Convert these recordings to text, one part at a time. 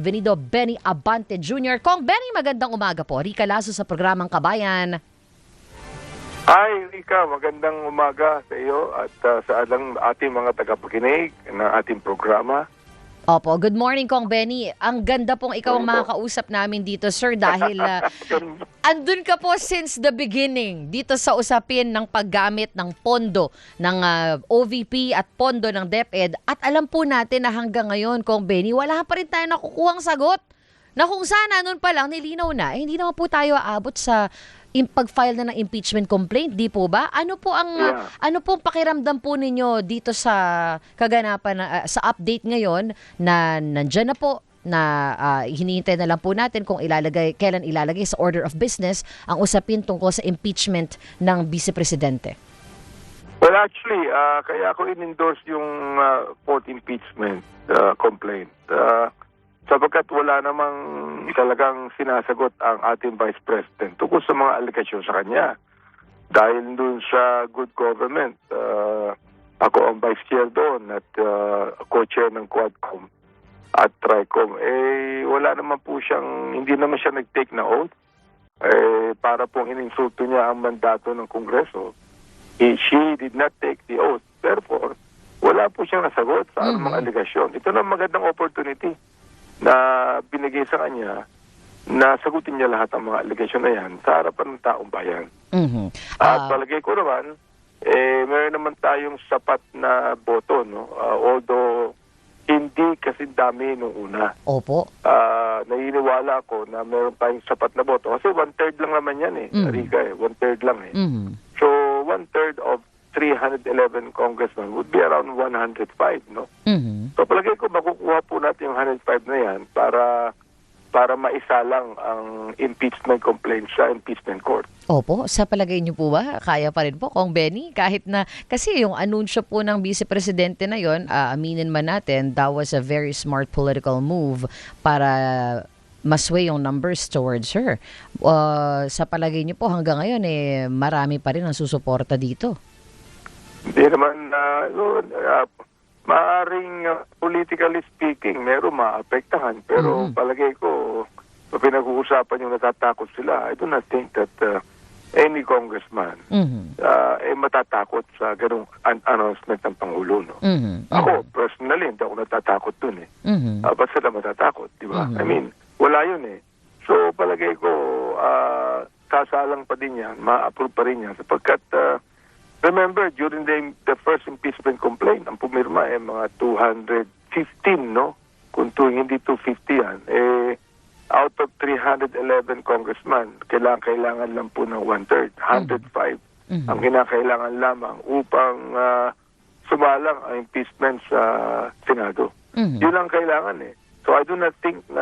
Venido Benny Abante Jr. Kong Benny, magandang umaga po. Rica Lazo sa programang Kabayan. Hi, Rica. Magandang umaga sa iyo at sa ating mga tagapakinig ng ating programa. Opo, good morning Kong Benny. Ang ganda pong ikaw ang makakausap namin dito, sir, dahil andun ka po since the beginning dito sa usapin ng paggamit ng pondo ng OVP at pondo ng DepEd. At alam po natin na hanggang ngayon, Kong Benny, wala pa rin tayo nakukuhang sagot na kung sana nun pa lang nilinaw na, hindi naman po tayo aabot sa pag-file na ng impeachment complaint, di po ba? Ano po ang ano pong pakiramdam po ninyo dito sa kaganapan sa update ngayon na nandiyan na po na hinihintay na lang po natin kung kailan ilalagay sa order of business ang usapin tungkol sa impeachment ng Vice Presidente? Well, actually, kaya ako in-endorse yung fourth impeachment complaint. Sapagkat wala namang talagang sinasagot ang ating Vice President tungkol sa mga aligasyon sa kanya. Dahil dun sa good government, ako ang Vice Chair doon at co-chair ng Quadcom at Tricom. Wala naman po siyang, hindi naman siya nag-take na oath. Para pong ininsulto niya ang mandato ng Kongreso. She did not take the oath. Therefore, wala po siyang nasagot sa mga aligasyon. Ito na magandang opportunity na binigay sa kanya na sagutin niya lahat ng mga allegation na yan sa harapan ng taong bayan. At palagay ko naman, meron naman tayong sapat na boto, no? Although hindi kasi dami nung una. Opo. Naniniwala ako na meron tayong sapat na boto. Kasi 1/3 lang naman yan Rica, 1/3 lang So 1/3 of 311 congressmen would be around 105, no? So palagay ko makukuha po natin yung 105 na yan para maisalang ang impeachment complaint sa impeachment court. Opo, sa palagay niyo po ba, kaya pa rin po, Kong Benny? Kahit na, kasi yung anunsyo po ng Vice Presidente na yon, aminin man natin, that was a very smart political move para masway yung numbers towards her. Sa palagay niyo po, hanggang ngayon, marami pa rin ang susuporta dito. Hindi naman, maaaring politically speaking, meron maapektahan. Pero palagay ko, pinag-uusapan yung natatakot sila. I do not think that any congressman matatakot sa ganung announcement ng Pangulo. No? Ako, personally, hindi ako natatakot dun ba't sila matatakot? Diba? I mean, wala yun So, palagay ko, sasalang pa din yan, ma-approve pa rin yan. Sapagkat, remember, during the first impeachment complaint, ang pumirma mga 215, no? Kung hindi 250 yan, out of 311 congressmen, kailangan lang po ng 1/3, 105. Ang kinakailangan lamang upang sumalang ang impeachment sa Senado. Yun ang kailangan So I do not think na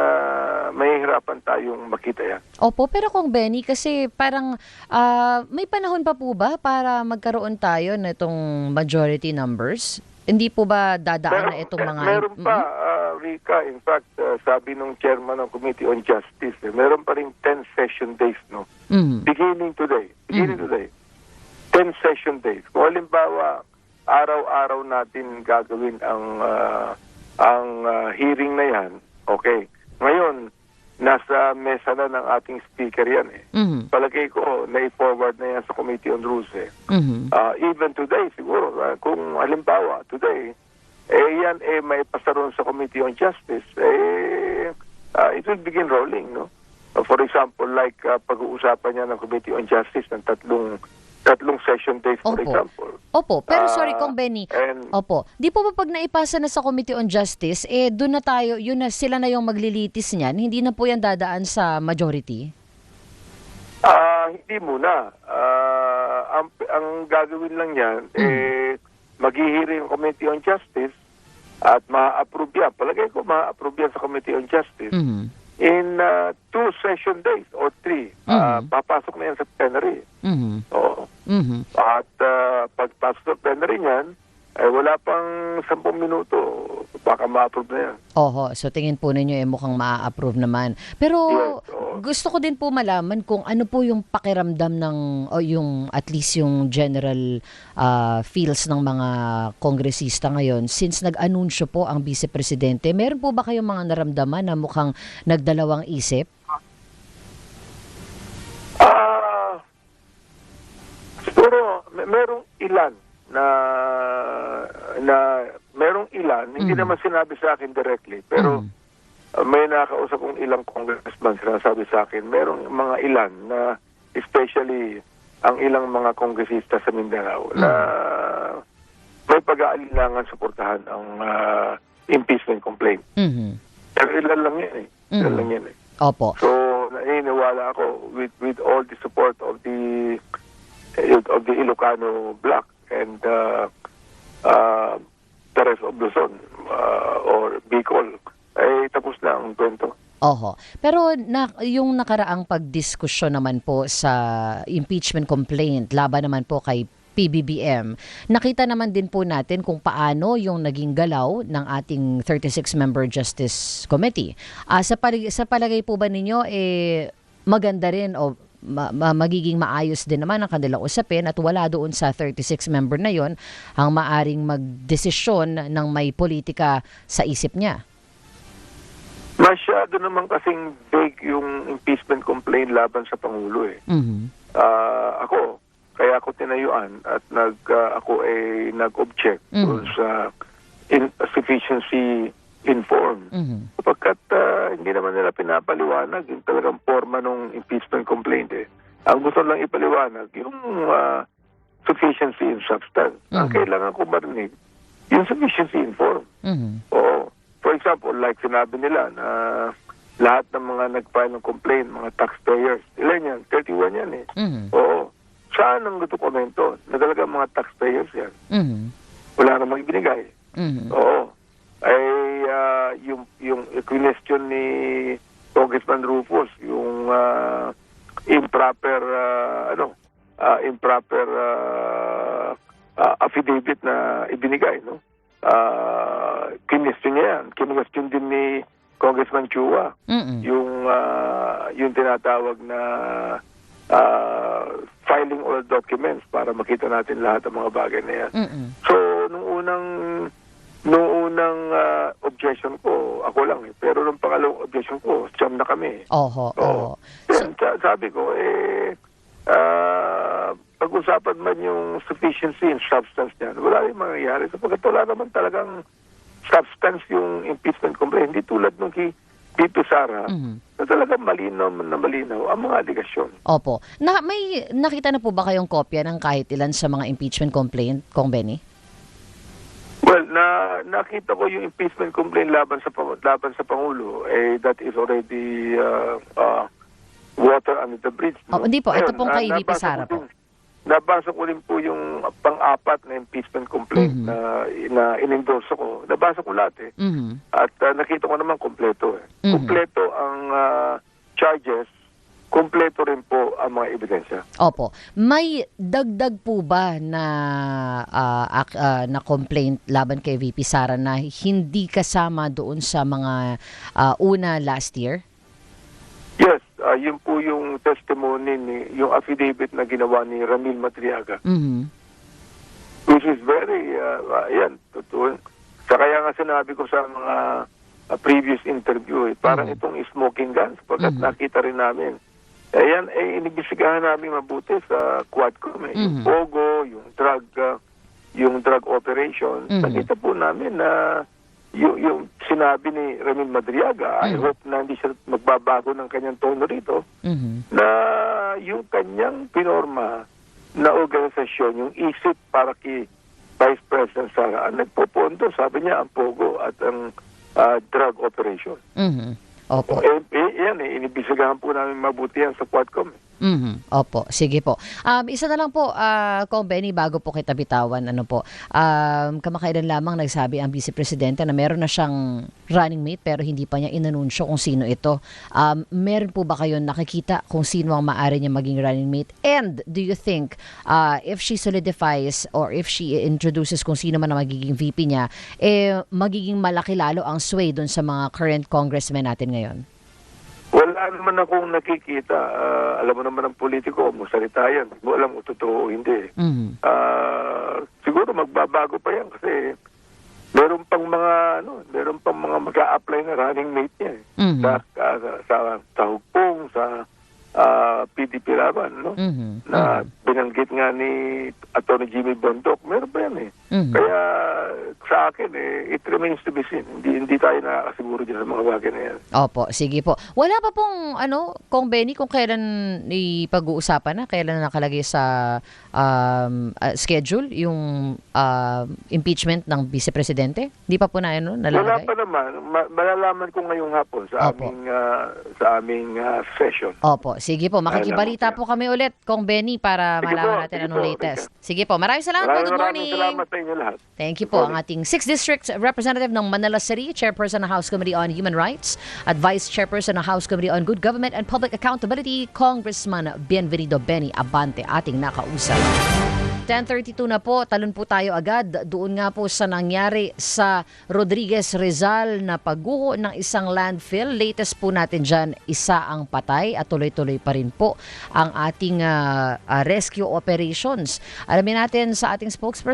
mahihirapan tayong makita yan. Opo, pero Kong Benny, kasi parang may panahon pa po ba para magkaroon tayo na itong majority numbers? Hindi po ba dadaan na itong mga... Meron pa, Rica. In fact, sabi nung chairman ng Committee on Justice, meron pa ring 10 session days, no? Beginning today. 10 session days. Kung halimbawa, araw-araw natin gagawin ang hearing na yan, okay. Ngayon, nasa mesa na ng ating speaker yan Palagay ko, na-forward na yan sa Committee on Rules Even today, siguro, kung halimbawa, today, yan may pasaron sa Committee on Justice, it will begin rolling, no? For example, like pag-uusapan niya ng Committee on Justice ng tatlong session days, for example. Opo, pero sorry, Kong Benny. Opo, di po ba pag naipasa na sa Committee on Justice, doon na tayo, sila na yung maglilitis niyan, hindi na po yan dadaan sa majority? Hindi muna. Ang gagawin lang yan, maghihiring yung Committee on Justice at ma-approve yan. Palagay ko ma-approve yan sa Committee on Justice. In 2 session days or 3, papasok na yan sa plenary. Oo. At pagpasok sa plenary niyan, wala pang 10 minuto, baka ma-approve na yan. Oho, so tingin po ninyo mukhang maa-approve naman. Pero Yes, oo. gusto ko din po malaman kung ano po yung pakiramdam ng, o yung at least yung general feels ng mga kongresista ngayon since nag-anunsyo po ang Vice Presidente. Meron po ba kayong mga naramdaman na mukhang nagdalawang isip? Siguro, merong ilan na merong ilan, hindi naman sinabi sa akin directly, pero may nakausap kong ilang congressman sinasabi sa akin, merong mga ilan na especially ang ilang mga kongresista sa Mindanao na may pag-aalinlangan suportahan ang impeachment complaint. Pero ilan lang yan Ilan lang yan Opo. So, naniniwala ako with all the support of the Ilocano bloc and the rest of Luzon or Bicol, ay tapos na ang kwento. Oho. Pero yung nakaraang pagdiskusyon naman po sa impeachment complaint, laban naman po kay PBBM, nakita naman din po natin kung paano yung naging galaw ng ating 36-member Justice Committee. Sa palagay po ba ninyo, maganda rin o magiging maayos din naman ang kanilang usapin at wala doon sa 36-member na yon ang maaring magdesisyon ng may politika sa isip niya? Masyado naman kasing big yung impeachment complaint laban sa Pangulo Kaya ako tinayuan at ako ay nag-object doon sa sufficiency informed. Kapagkat hindi naman nila pinapaliwanag yung talagang forma ng impeachment complaint Ang gusto lang ipaliwanag yung sufficiency in substance. Ang kailangan ko marinig yung sufficiency in form. Oo. For example, like sinabi nila na lahat ng mga nag-file ng complaint, mga taxpayers, ilan yan? 31 yan Oo. Saan ang dokumento na talaga mga taxpayers yan? Wala namang ibinigay. Oo. Ay yung question ni Congressman Rufus, yung improper affidavit na ibinigay, no? Kinestyon niya yan. Kinestyon din ni Congressman Chua yung tinatawag na filing all documents para makita natin lahat ng mga bagay na yan. So, nung unang objection ko, ako lang pero nung pangalawang objection ko, siyam na kami. Oho. Sabi ko, pag-usapan man yung sufficiency and substance niyan, wala rin mangyayari. Sapagkat wala naman talagang substance yung impeachment complaint. Hindi tulad nung kay P.P. Sara, na talagang malinaw ang mga aligasyon. Opo. May nakita na po ba kayong kopya ng kahit ilan sa mga impeachment complaint, Kong Benny? Well, nakita ko yung impeachment complaint laban sa Pangulo, that is already water under the bridge. No? Hindi po, ito Ayun, pong kay VP Sara po. Nabasa ko rin po yung pang-apat na impeachment complaint na in-endorse ko. Nabasa ko lahat At nakita ko naman kompleto Kompleto ang charges, kompleto rin po ang mga ebidensya. Opo. May dagdag po ba na complaint laban kay VP Sara na hindi kasama doon sa mga una last year? Yes, yun po yung testimony yung affidavit na ginawa ni Ramil Madriaga. Which is very, totoo. Kaya nga sinabi ko sa mga previous interview, parang itong smoking gun, sapagkat nakita rin namin. Ayan, inibisigahan namin mabuti sa Quadcom. Yung POGO, yung drug operation. Nakita po namin na yung sinabi ni Ramil Madriaga, I hope na hindi siya magbabago ng kanyang tono rito, na yung kanyang pinorma na organisasyon, yung isip para kay Vice President Sara, ang nagpopondo, sabi niya, ang POGO at ang drug operation. Opo. yan inibisigahan po namin mabuti yan sa Quadcom. Opo, sige po. Isa na lang po, Kong Benny, bago po kita bitawan, kamakailan lamang nagsabi ang Vice Presidente na meron na siyang running mate pero hindi pa niya inanunsyo kung sino ito. Meron po ba kayo nakikita kung sino ang maaari niya maging running mate? And do you think if she solidifies or if she introduces kung sino man ang magiging VP niya, magiging malaki lalo ang sway dun sa mga current congressmen natin ngayon? Wala naman akong nakikita. Alam mo naman ang politiko, musalita yan. Hindi mo alam kung totoo o hindi. Siguro magbabago pa yan kasi meron pang mga mag-a-apply na running mate niya. Sa hugpong, sa PDP Laban, no? Na binanggit nga ni Atty. Jimmy Bondoc, meron pa yan Kaya sa akin, it remains to be seen. Hindi tayo nakakasiguro dyan sa mga bagay na yan. Opo, sige po. Wala pa pong, Kong Benny, kung kailan ipag-uusapan na, kailan na nakalagay sa schedule yung impeachment ng Vice Presidente? Hindi pa po na, nalalagay? Wala pa naman. Malalaman ko ngayong hapon sa aming session. Opo, sige po. Makikibalita po kami ulit, Kong Benny, para malaman natin anong latest. Sige po. Maraming salamat po. Good morning. Maraming salamat sa inyo lahat. Thank you po. Ang ating 6th District Representative ng Manila City, Chairperson ng House Committee on Human Rights at Vice Chairperson ng House Committee on Good Government and Public Accountability, Congressman Bienvenido Benny Abante, ating nakausap. 10:32 na po, talon po tayo agad doon nga po sa nangyari sa Rodriguez Rizal na pagguho ng isang landfill. Latest po natin dyan, isa ang patay at tuloy-tuloy pa rin po ang ating rescue operations. Alamin natin sa ating spokesperson